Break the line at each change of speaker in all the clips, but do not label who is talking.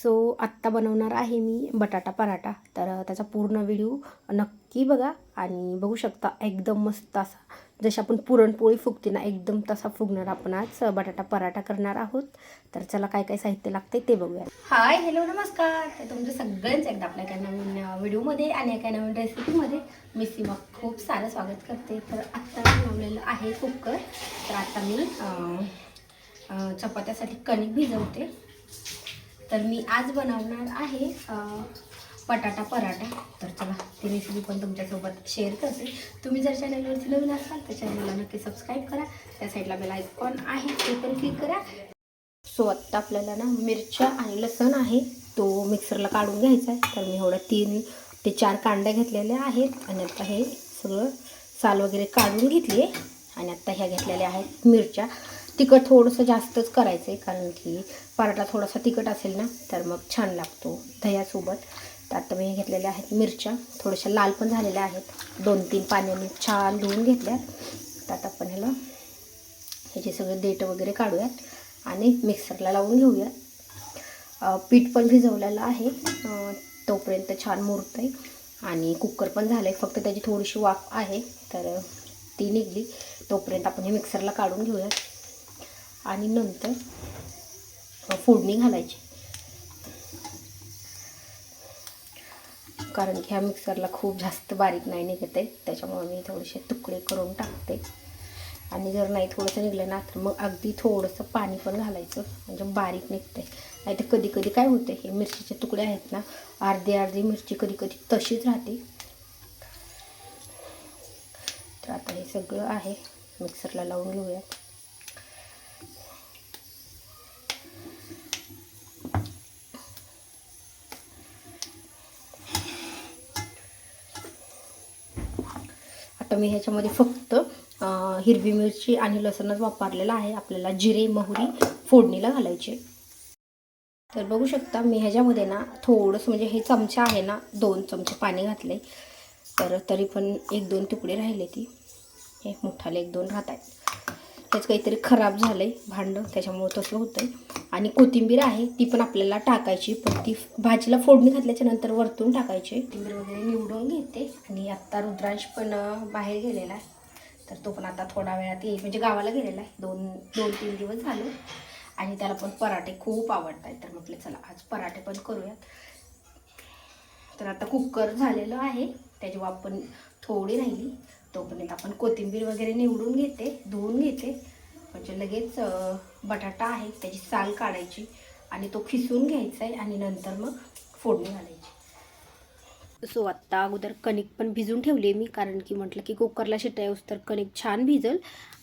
So आत्ता बनवणार आहे मी बटाटा पराठा. तर त्याचा पूर्ण व्हिडिओ नक्की बघा आणि बघू शकता एकदम मस्त असा जशी आपण पुरणपोळी फुगते ना एकदम तसा फुगणार आपण आज बटाटा पराठा करणार आहोत. तर चला काय काय साहित्य लागते ते बघूया. हाय हॅलो नमस्कार. तर तुमचं सगळ्यांचं एकदा आपल्या एका नवीन व्हिडिओमध्ये आणि एका नवीन रेसिपीमध्ये मी सीमा खूप सारं स्वागत करते. तर आत्ता बनवलेलं आहे कुकर. तर आता मी चपात्यासाठी कणिक भिजवते. तर मी आज बनवणार आहे बटाटा पराठा. तर चला ती रेसिपी पण तुमच्यासोबत शेअर करते. तुम्ही जर चॅनलवरती नवीन असाल तर चॅनलला नक्की सबस्क्राईब करा. त्या साईडला बेल आयकॉन आहे ते पण क्लिक करा. सो आत्ता आपल्याला ना मिरच्या आणि लसूण आहे तो मिक्सरला काढून घ्यायचा आहे. तर मी एवढ्या 3 ते 4 कांड्या घेतलेल्या आहेत आणि आता हे सगळं साल वगैरे काढून घेतली आहे. आणि आत्ता ह्या घेतलेल्या आहेत मिरच्या. तिखट थोडंसं जास्तच करायचं आहे कारण की पराठा थोडासा तिखट असेल ना तर मग छान लागतो दह्यासोबत. तर आता मी घेतलेल्या आहेत मिरच्या, थोड्याशा लाल पण झालेल्या आहेत. 2-3 पाण्याने छान धुवून घेतल्या. तर आता आपण ह्याचे सगळे देठ वगैरे काढूयात आणि मिक्सरला लावून घेऊयात. पीठ पण भिजवलेलं आहे तोपर्यंत छान मुरतं आहे. आणि कुकर पण झालं आहे, फक्त त्याची थोडीशी वाफ आहे तर ती निघली. तोपर्यंत आपण हे मिक्सरला काढून घेऊयात आणि नंतर फोडणी घालायची. कारण की ह्या मिक्सरला खूप जास्त बारीक नाही निघत आहे, त्याच्यामुळे मी थोडेसे तुकडे करून टाकते. आणि जर नाही थोडंसं निघलं ना तर मग अगदी थोडंसं पाणी पण घालायचं म्हणजे बारीक निघते. नाही तर कधी कधी काय होते हे मिरचीचे तुकडे आहेत ना अर्धी मिरची कधी कधी तशीच राहते. तर आता हे सगळं आहे मिक्सरला लावून घेऊयात. आता मी ह्याच्यामध्ये फक्त हिरवी मिरची आणि लसूणच वापरलेला आहे. आपल्याला जिरे मोहरी फोडणीला घालायचे. तर बघू शकता मी ह्याच्यामध्ये ना थोडंसं म्हणजे हे चमचा आहे ना 2 चमचे पाणी घातले. तर तरी पण 1-2 तुकडे राहिले ती हे मोठाले 1-2 राहत आहेत. त्याच काहीतरी खराब झालं आहे भांडं त्याच्यामुळे तसं होतं आहे. आणि कोथिंबीर आहे ती पण आपल्याला टाकायची, पण ती भाजीला फोडणी घातल्याच्या नंतर वरतून टाकायची. कोथिंबीर वगैरे निवडून घेते. आणि आत्ता रुद्रांश पण बाहेर गेलेला आहे तर तो पण आता थोडा वेळात येईल, म्हणजे गावाला गेलेला आहे. 2-3 दिवस झाले. आणि त्याला पण पराठे खूप आवडत आहेत तर म्हटलं चला आज पराठे पण करूयात. तर आता कुकर झालेलं आहे, त्याची वाफ पण थोडी राहिली. तोपर्यंत आपण कोथिंबीर वगैरे निवडून घेते, धुवून घेते. म्हणजे लगेच बटाटा आहे त्याची साल काढायची आणि तो खिसून घ्यायचा आहे आणि नंतर मग फोडणी घालायची. सो आत्ता अगोदर कणिक पण भिजून ठेवली मी कारण की म्हटलं की कुकरला शिट्ट्या येऊस तर कणिक छान भिजल.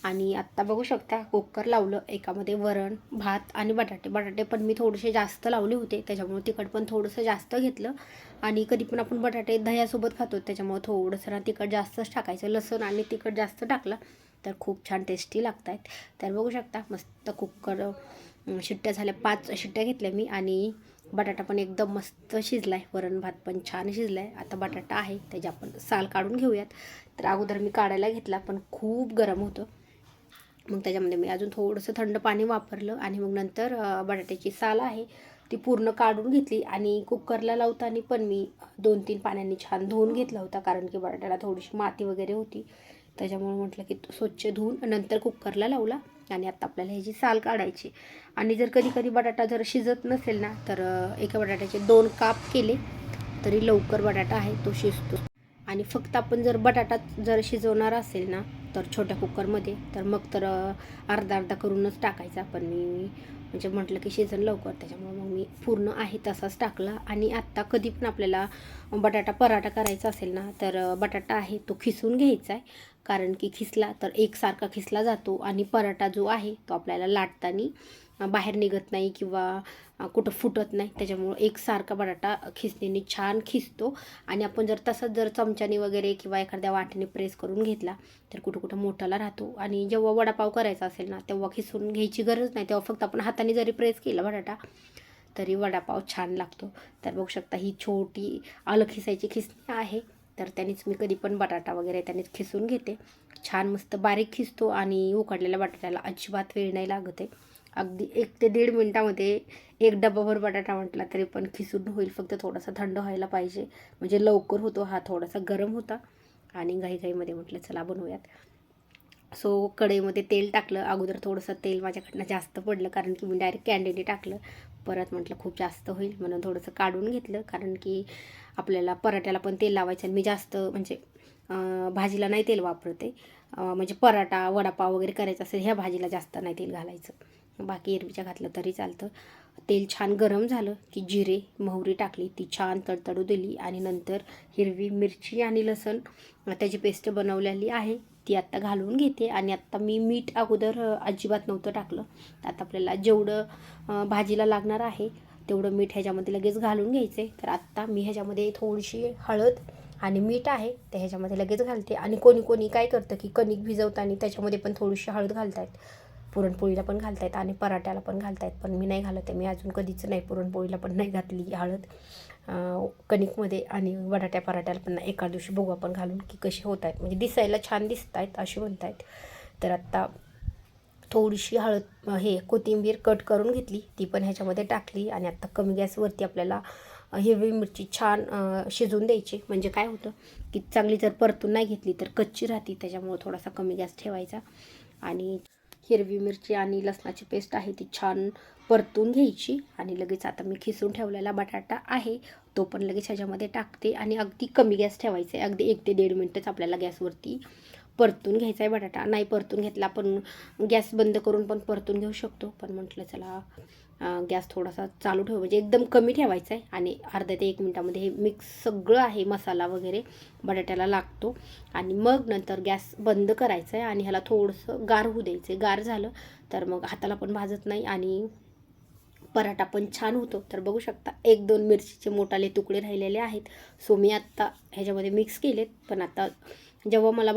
आणि आत्ता बघू शकता कुकर लावलं, एकामध्ये वरण भात आणि बटाटे पण मी थोडेसे जास्त लावले होते त्याच्यामुळे तिखट पण थोडंसं जास्त घेतलं. आणि कधी पण आपण बटाटे दह्यासोबत खातो त्याच्यामुळे थोडंसं ना तिखट जास्तच टाकायचं. लसूण आणि तिखट जास्त टाकलं तर खूप छान टेस्टी लागत आहेत. तर बघू शकता मस्त कुकर शिट्ट्या झाल्या, 5 शिट्ट्या घेतल्या मी आणि बटाटा पण एकदम मस्त शिजला आहे. वरण भात पण छान शिजला आहे. आता बटाटा आहे त्याची आपण साल काढून घेऊयात. तर अगोदर मी काढायला घेतला पण खूप गरम होतं, मग त्याच्यामध्ये मी अजून थोडंसं थंड पाणी वापरलं आणि मग नंतर बटाट्याची साल आहे ती पूर्ण काढून घेतली. आणि कुकरला लावताना पण मी 2-3 पाण्याने छान धुवून घेतला होता कारण की बटाट्याला थोडीशी माती वगैरे होती. त्याच्यामुळे म्हटलं की स्वच्छ धुवून नंतर कुकरला लावला. आणि आता आपल्याला ह्याची साल काढायची. आणि जर कधी बटाटा जर शिजत नसेल ना तर एका बटाट्याचे 2 काप केले तरी लवकर बटाटा आहे तो शिजतो. आणि फक्त आपण जर बटाटा जर शिजवणार असेल ना तर छोट्या कुकरमध्ये तर मग तर अर्धा करूनच टाकायचा. पण मी म्हणजे म्हटलं की शिजन लवकर त्याच्यामुळे मग मी पूर्ण आहे तसाच टाकला. आणि आत्ता कधी पण आपल्याला बटाटा पराठा करायचा असेल ना तर बटाटा आहे तो खिसून घ्यायचा आहे कारण की खिसला तर एकसारखा खिसला जातो आणि पराठा जो आहे तो आपल्याला लाटताना बाहेर निघत नाही किंवा कुठं फुटत नाही. त्याच्यामुळं एकसारखा बटाटा खिसणीने छान खिसतो. आणि आपण जर तसंच जर चमच्याने वगैरे किंवा एखाद्या वाटीने प्रेस करून घेतला तर कुठं मोठाला राहतो. आणि जेव्हा वडापाव करायचा असेल ना तेव्हा खिसून घ्यायची गरज नाही, तेव्हा फक्त आपण हाताने जरी प्रेस केला बटाटा तरी वडापाव छान लागतो. तर बघू शकता ही छोटी आलं खिसायची खिसणी आहे तर त्यानेच मी कधी पण बटाटा वगैरे त्यानेच खिसून घेते. छान मस्त बारीक खिसतो आणि उकडलेल्या बटाट्याला अजिबात वेळ नाही लागत आहे. अगदी 1 ते 1.5 मिनटामध्ये एक डब्बाभर बटाटा म्हटला तरी पण खिसून होईल. फक्त थोडासा थंड व्हायला पाहिजे, म्हणजे लवकर होतो. हा थोडासा गरम होता आणि घाईघाईमध्ये म्हटलं चला बनवूयात. सो कढईमध्ये तेल टाकलं. अगोदर थोडंसं तेल माझ्याकडनं जास्त पडलं, कारण की मी डायरेक्ट कॅन्डेने टाकलं. परत म्हटलं खूप जास्त होईल म्हणून थोडंसं काढून घेतलं, कारण की आपल्याला पराठ्याला पण तेल लावायचं. आणि मी जास्त म्हणजे भाजीला नाही तेल वापरते, म्हणजे पराठा वडापाव वगैरे करायचं असेल ह्या भाजीला जास्त नाही तेल घालायचं. बाकी एरवीच्या घातलं तरी चालतं. तेल छान गरम झालं की जिरे मोहरी टाकली, ती छान तडतडू दिली आणि नंतर हिरवी मिरची आणि लसूण त्याची पेस्ट बनवलेली आहे ती आत्ता घालून घेते. आणि आत्ता मी मीठ अगोदर अजिबात नव्हतं टाकलं. आता आपल्याला जेवढं भाजीला लागणार आहे तेवढं मीठ ह्याच्यामध्ये लगेच घालून घ्यायचं आहे. तर आत्ता मी ह्याच्यामध्ये थोडीशी हळद आणि मीठ आहे ते ह्याच्यामध्ये लगेच घालते. आणि कोणी कोणी काय करतं की कणिक भिजवताना त्याच्यामध्ये पण थोडीशी हळद घालतायत, पुरणपोळीला पण घालतायत आणि पराठ्याला पण घालतायत. पण मी नाही घालत आहे. मी अजून कधीच नाही पुरणपोळीला पण नाही घातली हळद कणिकमध्ये, आणि बटाट्या पराठ्याला पण नाही. एका दिवशी बघू आपण घालून की कसे होत आहेत, म्हणजे दिसायला छान दिसत आहेत असे म्हणतायत. तर आत्ता थोडीशी हळद कोथिंबीर कट करून घेतली, ती पण ह्याच्यामध्ये टाकली. आणि आत्ता कमी गॅसवरती आपल्याला हिरवी मिरची छान शिजवून द्यायची. म्हणजे काय होतं की चांगली जर परतून नाही घेतली तर कच्ची राहते, त्याच्यामुळं थोडासा कमी गॅस ठेवायचा. आणि हिरवी मिरची आणि लसणाची पेस्ट आहे ती छान परतून घ्यायची. आणि लगेच आता मी खिसून ठेवलेला बटाटा आहे तो पण लगेच ह्याच्यामध्ये टाकते. आणि अगदी कमी गॅस ठेवायचा आहे, अगदी 1 ते 1.5 मिनटच आपल्याला गॅसवरती परतून घ्यायचा आहे बटाटा. नाही परतून घेतला आपण गॅस बंद करून पण परतून घेऊ शकतो, पण म्हटलं चला गॅस थोडासा चालू ठेव, म्हणजे एकदम कमी ठेवायचा आहे. आणि अर्ध्या ते 1 मिनटामध्ये हे मिक्स सगळं आहे मसाला वगैरे बटाट्याला लागतो. आणि मग नंतर गॅस बंद करायचा आहे आणि ह्याला थोडंसं गार होऊ द्यायचं आहे. गार झालं तर मग हाताला पण भाजत नाही आणि पराठा पण छान होतो. तर बघू शकता 1-2 मिरचीचे मोठाले तुकडे राहिलेले आहेत. सो मी आत्ता ह्याच्यामध्ये मिक्स केलेत. पण आता जेव्हा मला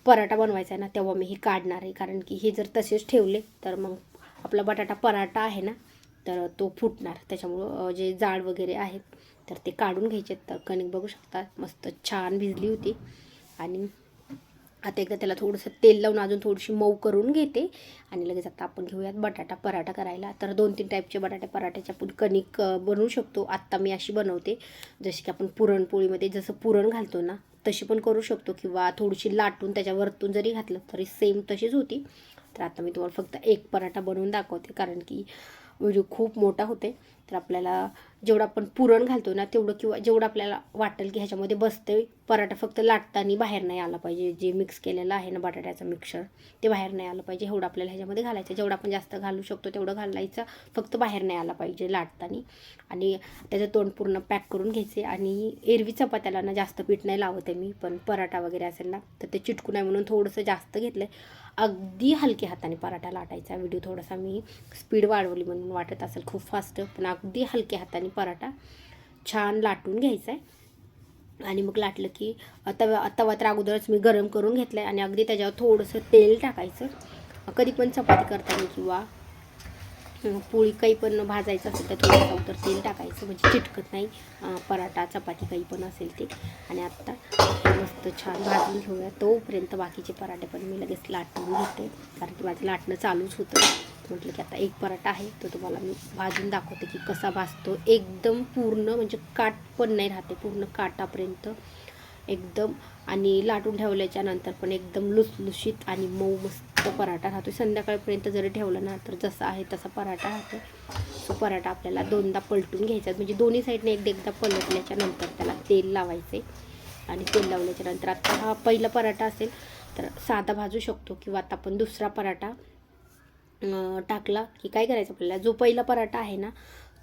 पराठा बनवायचा आहे ना तेव्हा मी हे काढणार आहे, कारण की हे जर तसेच ठेवले तर मग आपला बटाटा पराठा आहे ना तर तो फुटणार. त्याच्यामुळं जे जाड वगैरे आहेत तर ते काढून घ्यायचे. तर कणिक बघू शकता मस्त छान भिजली होती. आणि आता एकदा त्याला थोडंसं तेल लावून अजून थोडीशी मऊ करून घेते. आणि लगेच आता आपण घेऊयात बटाटा पराठा करायला. तर 2-3 टाईपचे बटाटे पराठ्याची आपण कणिक बनवू शकतो. आत्ता मी अशी बनवते जशी की आपण पुरणपोळीमध्ये जसं पुरण घालतो ना तशी पण करू शकतो, किंवा थोडीशी लाटून त्याच्यावरतून जरी घातलं तरी सेम तशीच होती. तर आता मी तुम्हाला फक्त एक पराठा बनवून दाखवते, कारण की व्हिडिओ खूप मोठा होते. तर आपल्याला जेवढं आपण पुरण घालतो ना तेवढं, किंवा जेवढं आपल्याला वाटेल की ह्याच्यामध्ये बसते पराठा, फक्त लाटताना बाहेर नाही आला पाहिजे. जे मिक्स केलेलं आहे ना बटाट्याचं मिक्सर ते बाहेर नाही आलं पाहिजे, एवढं आपल्याला ह्याच्यामध्ये घालायचं. जेवढं आपण जास्त घालू शकतो तेवढं घालायचं, फक्त बाहेर नाही आला पाहिजे लाटताना. आणि त्याचं तोंड पूर्ण पॅक करून घ्यायचे. आणि एरवी चपात्याला ना जास्त पीठ नाही लावत आहे मी, पण पराठा वगैरे असेल ना तर ते चिटकू नाही म्हणून थोडंसं जास्त घेतलं आहे. अगदी हलक्या हाताने पराठा लाटायचा. व्हिडिओ थोडासा मी स्पीड वाढवली म्हणून वाटत असेल खूप फास्ट, पण अगदी हलक्या हाताने पराठा छान लाटून घ्यायचा आहे. आणि मग लाटलं की तवा तर अगोदरच मी गरम करून घेतलं आहे. आणि अगदी त्याच्यावर थोडंसं तेल टाकायचं. कधी पण चपाती करताना किंवा पोळी काही पण भाजायचं असेल तर थोडंसं तर तेल टाकायचं, म्हणजे चिटकत नाही पराठा चपाती काही पण असेल ते. आणि आत्ता मस्त छान भाजून घेऊया. तोपर्यंत बाकीचे पराठे पण मी लगेच लाटून घेते, कारण की माझं लाटणं चालूच होतं. म्हटलं की आता एक पराठा आहे तो तुम्हाला मी भाजून दाखवते की कसा भाजतो. एकदम पूर्ण म्हणजे काट पण नाही राहते, पूर्ण काटापर्यंत एकदम. आणि लाटून ठेवल्याच्या नंतर पण एकदम लुसलुशीत आणि मऊ मस्त पराठा राहतो. संध्याकाळपर्यंत जरी ठेवलं ना तर जसा आहे तसा पराठा राहतो. तो पराठा आपल्याला 2दा पलटून घ्यायचा, म्हणजे दोन्ही साईडने एकदा पलटल्याच्या नंतर त्याला तेल लावायचे. आणि तेल लावल्याच्या नंतर आता हा पहिला पराठा असेल तर साधा भाजू शकतो, किंवा आता आपण दुसरा पराठा टाकला की काय करायचं आपल्याला, जो पहिला पराठा आहे ना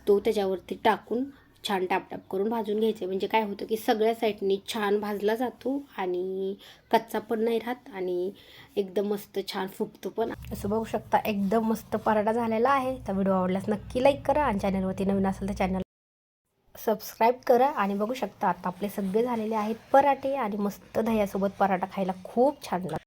तो त्याच्यावरती टाकून छान टापटाप करून भाजून घ्यायचे. म्हणजे काय होतं की सगळ्या साईडनी छान भाजला जातो आणि कच्चा पण नाही राहत आणि एकदम मस्त छान फुगतो पण. असं बघू शकता एकदम मस्त पराठा झालेला आहे. तर व्हिडिओ आवडल्यास नक्की लाईक करा, आणि चॅनलवरती नवीन असेल तर चॅनल सबस्क्राईब करा. आणि बघू शकता आता आपले सगळे झालेले आहेत पराठे, आणि मस्त दह्यासोबत पराठा खायला खूप छान लागतो.